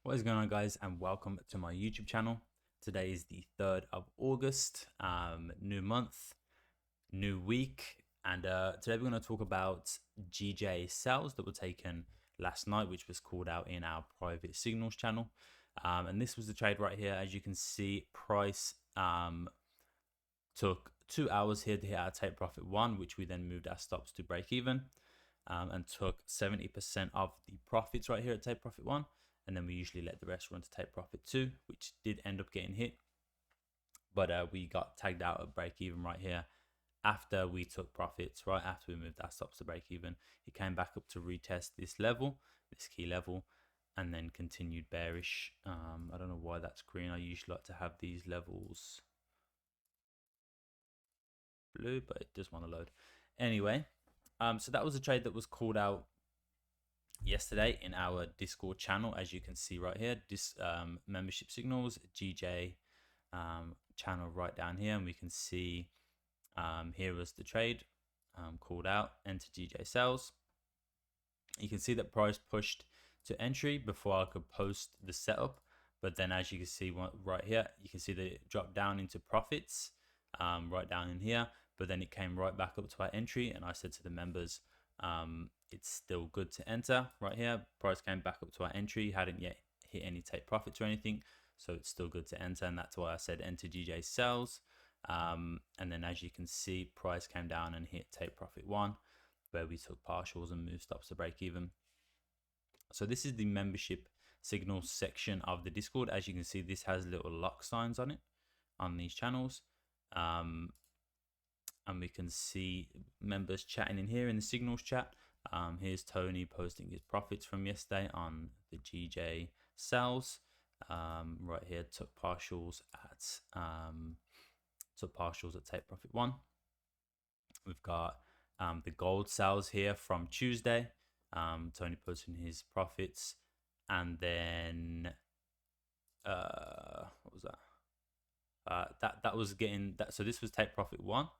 What is going on, guys, and welcome to my YouTube channel. Today is the 3rd of August, new month, new week, and today we're going to talk about GJ sales that were taken last night, which was called out in our private signals channel. And this was the trade right here. As you can see, price took 2 hours here to hit our take profit 1, which we then moved our stops to break even, and took 70% of the profits right here at take profit 1. And then we usually let the rest run to take profit 2, which did end up getting hit. But we got tagged out at break even right here after we took profits, right after we moved our stops to break even. It came back up to retest this level, this key level, and then continued bearish. I don't know why that's green. I usually like to have these levels blue, but it does want to load. Anyway, so that was a trade that was called out yesterday in our Discord channel. As you can see right here, this membership signals GJ channel right down here, and we can see here was the trade called out, enter GJ sales. You can see that price pushed to entry before I could post the setup, but then as you can see right here, you can see that it dropped down into profits right down in here, but then it came right back up to our entry, and I said to the members, it's still good to enter right here. Price came back up to our entry, hadn't yet hit any take profits or anything, so it's still good to enter, and that's why I said enter GJ sales. And then as you can see, price came down and hit take profit 1, where we took partials and moved stops to break even. So this is the membership signals section of the Discord. As you can see, this has little lock signs on it on these channels. And we can see members chatting in here in the signals chat. Here's Tony posting his profits from yesterday on the GJ sales. Right here, took partials at take profit 1. We've got the gold sales here from Tuesday. Tony posting his profits, and then what was that? That was getting that. So this was take profit 1,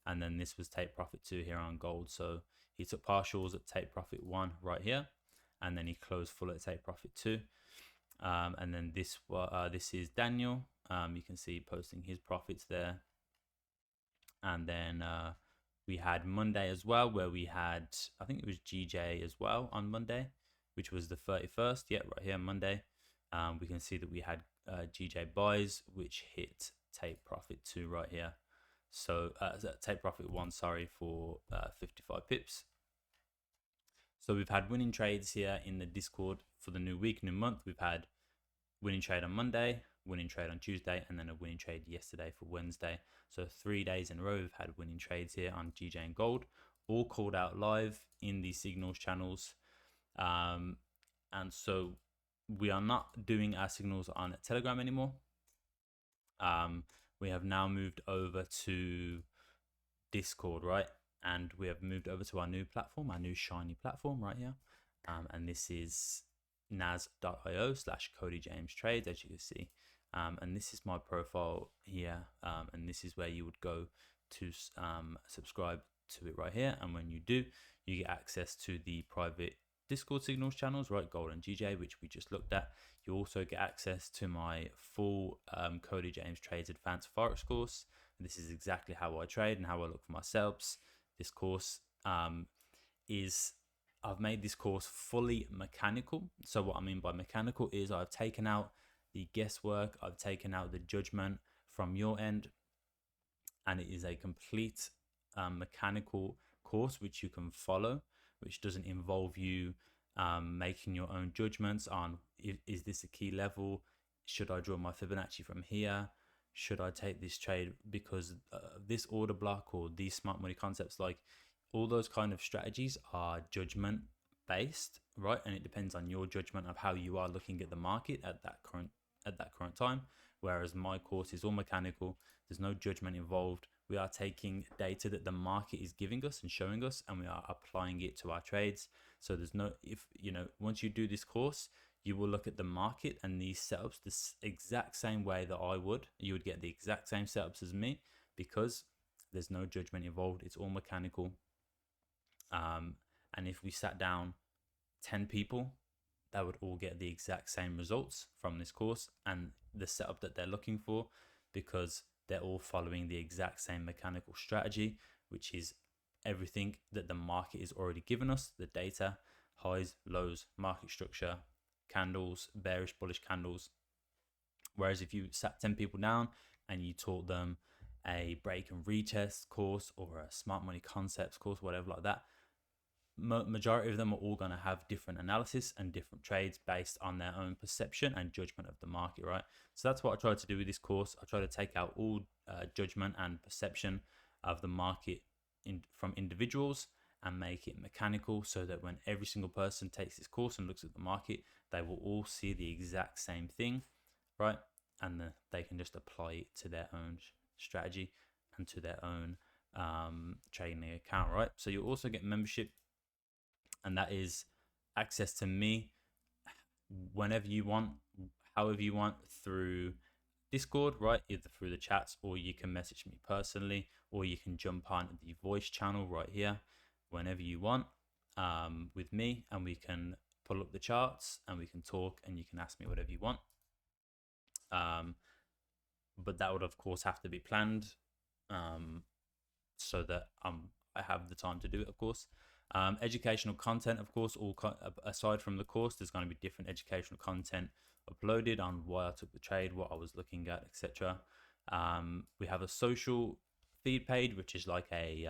and then this was take profit 2 here on gold. So he took partials at take profit 1 right here, and then he closed full at take profit 2. And then this is Daniel. You can see posting his profits there. And then we had Monday as well, where we had, I think it was GJ as well on Monday, which was the 31st. Yeah, right here, Monday. We can see that we had GJ buys, which hit take profit 2 right here. So take profit 1, sorry, for 55 pips. So we've had winning trades here in the Discord for the new week, new month. We've had winning trade on Monday, winning trade on Tuesday, and then a winning trade yesterday for Wednesday. So 3 days in a row we've had winning trades here on GJ and gold, all called out live in the signals channels. And so we are not doing our signals on Telegram anymore. We have now moved over to Discord, right? And we have moved over to our new platform, our new shiny platform right here. And this is nas.io/CodyJamesTrades, as you can see. And this is my profile here. And this is where you would go to subscribe to it right here. And when you do, you get access to the private Discord signals channels, right? Gold and GJ, which we just looked at. You also get access to my full Cody James Trades Advanced Forex course. And this is exactly how I trade and how I look for my setups. This course I've made this course fully mechanical. So what I mean by mechanical is I've taken out the guesswork, I've taken out the judgment from your end, and it is a complete mechanical course which you can follow, which doesn't involve you making your own judgments on is this a key level, should I draw my Fibonacci from here, should I take this trade because this order block, or these smart money concepts. Like, all those kind of strategies are judgment based, right? And it depends on your judgment of how you are looking at the market at that current time. Whereas my course is all mechanical. There's no judgment involved. We are taking data that the market is giving us and showing us, and we are applying it to our trades. So there's no, once you do this course, you will look at the market and these setups the exact same way that I would. You would get the exact same setups as me, because there's no judgment involved. It's all mechanical. And if we sat down 10 people they would all get the exact same results from this course and the setup that they're looking for, because they're all following the exact same mechanical strategy, which is everything that the market is already given us: the data, highs, lows, market structure, candles, bearish, bullish candles. Whereas if you sat 10 people down and you taught them a break and retest course or a smart money concepts course, whatever like that, majority of them are all going to have different analysis and different trades based on their own perception and judgment of the market, right? So that's what I tried to do with this course. I try to take out all judgment and perception of the market from individuals and make it mechanical, so that when every single person takes this course and looks at the market, they will all see the exact same thing, right? And they can just apply it to their own strategy and to their own trading account, right? So you also get membership, and that is access to me whenever you want, however you want, through Discord, right? Either through the chats, or you can message me personally, or you can jump on the voice channel right here whenever you want with me, and we can pull up the charts and we can talk, and you can ask me whatever you want. But that would of course have to be planned, so that I have the time to do it, of course. Educational content, of course, aside from the course, there's going to be different educational content uploaded on why I took the trade, what I was looking at, etc. We have a social feed page, which is like a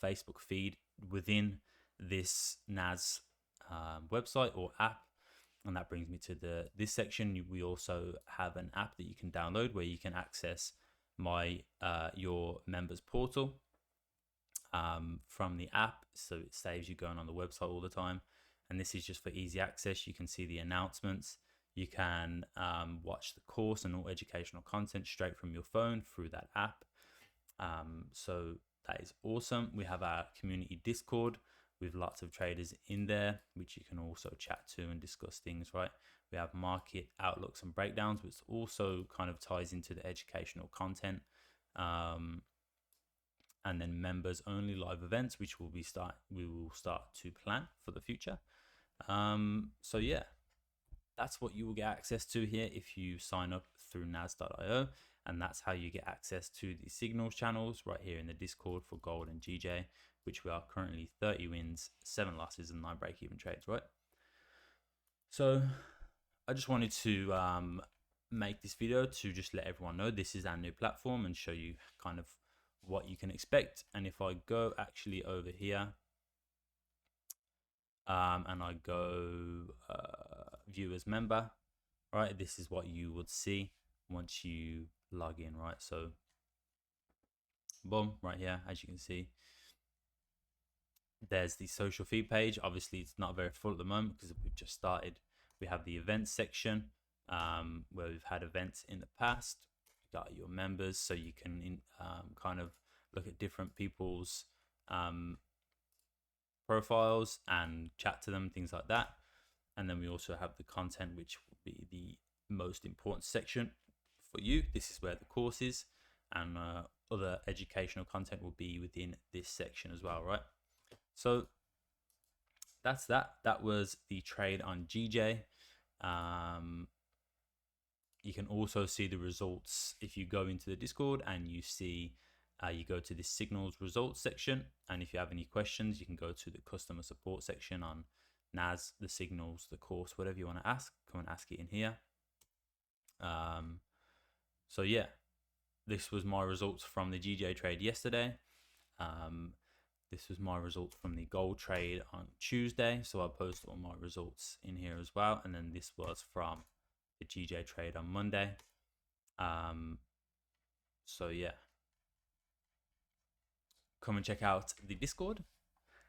Facebook feed within this NAS website or app. And that brings me to this section. We also have an app that you can download where you can access your members portal from the app, so it saves you going on the website all the time. And this is just for easy access. You can see the announcements, you can watch the course and all educational content straight from your phone through that app. So that is awesome. We have our community Discord with lots of traders in there, which you can also chat to and discuss things, right? We have market outlooks and breakdowns, which also kind of ties into the educational content. And then members only live events, which we will start to plan for the future. So yeah, that's what you will get access to here if you sign up through nas.io, and that's how you get access to the signals channels right here in the Discord for gold and GJ, which we are currently 30 wins, 7 losses, and 9 break-even trades, right? So I just wanted to make this video to just let everyone know this is our new platform and show you kind of what you can expect. And if I go actually over here and I go view as member, right, this is what you would see once you log in, right? So boom, right here, as you can see, there's the social feed page. Obviously it's not very full at the moment because we've just started. We have the events section where we've had events in the past. You got your members, so you can kind of look at different people's profiles and chat to them, things like that. And then we also have the content, which will be the most important section for you. This is where the course is, and other educational content will be within this section as well, right? So that's that. That was the trade on GJ. You can also see the results if you go into the Discord and you see you go to the signals results section, and if you have any questions, you can go to the customer support section on NAS, the signals, the course, whatever you want to ask, come and ask it in here. So yeah, this was my results from the GJ trade yesterday. This was my results from the gold trade on Tuesday, so I post all my results in here as well. And then this was from the GJ trade on Monday. So yeah, come and check out the Discord,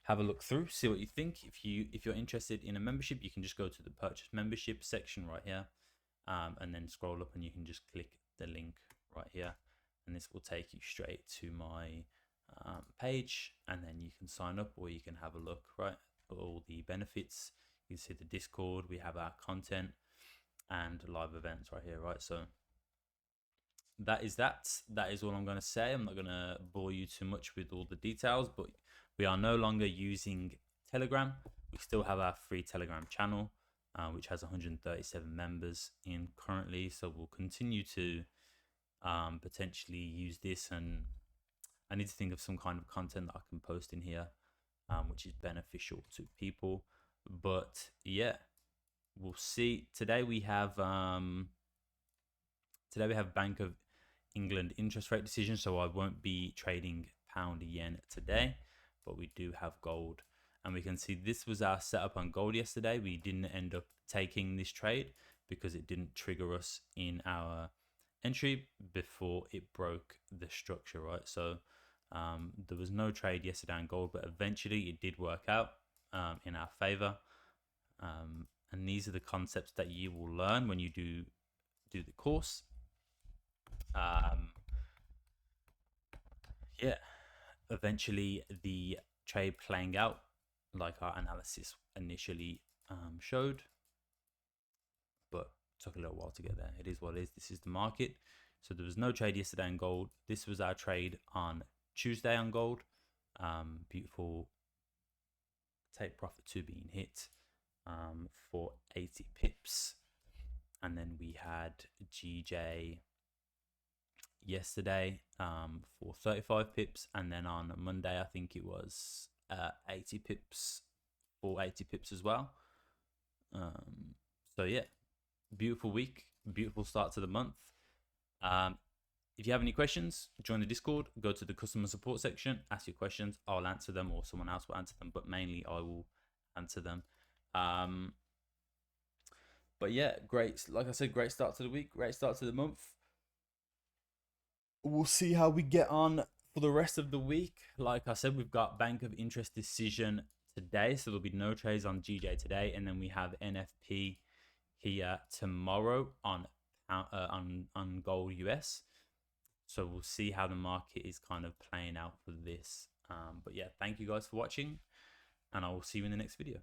have a look through, see what you think. If you're interested in a membership, you can just go to the purchase membership section right here, and then scroll up and you can just click the link right here, and this will take you straight to my page, and then you can sign up or you can have a look, right, at all the benefits. You can see the Discord, we have our content and live events right here, right? So that is all I'm going to say. I'm not going to bore you too much with all the details, but we are no longer using Telegram. We still have our free Telegram channel. which has 137 members in currently. So we'll continue to potentially use this, and I need to think of some kind of content that I can post in here, which is beneficial to people. But yeah, we'll see. Today we have Bank of England interest rate decision, so I won't be trading pound yen today, but we do have gold. And we can see this was our setup on gold yesterday. We didn't end up taking this trade because it didn't trigger us in our entry before it broke the structure, right? So there was no trade yesterday on gold, but eventually it did work out in our favor. And these are the concepts that you will learn when you do the course. Yeah, eventually the trade playing out like our analysis initially showed, but took a little while to get there. It is what it is. This is the market. So there was no trade yesterday on gold. This was our trade on Tuesday on gold. Beautiful take profit 2 being hit for 80 pips. And then we had GJ yesterday for 35 pips, and then on Monday I think it was 80 pips for 80 pips as well. So yeah, beautiful week, beautiful start to the month. If you have any questions, join the Discord, go to the customer support section, ask your questions. I'll answer them, or someone else will answer them, but mainly I will answer them. But yeah, great, like I said, great start to the week, great start to the month. We'll see how we get on for the rest of the week. Like I said, we've got Bank of Interest decision today, so there'll be no trades on GJ today, and then we have NFP here tomorrow on gold US. So we'll see how the market is kind of playing out for this. But yeah, thank you guys for watching, and I will see you in the next video.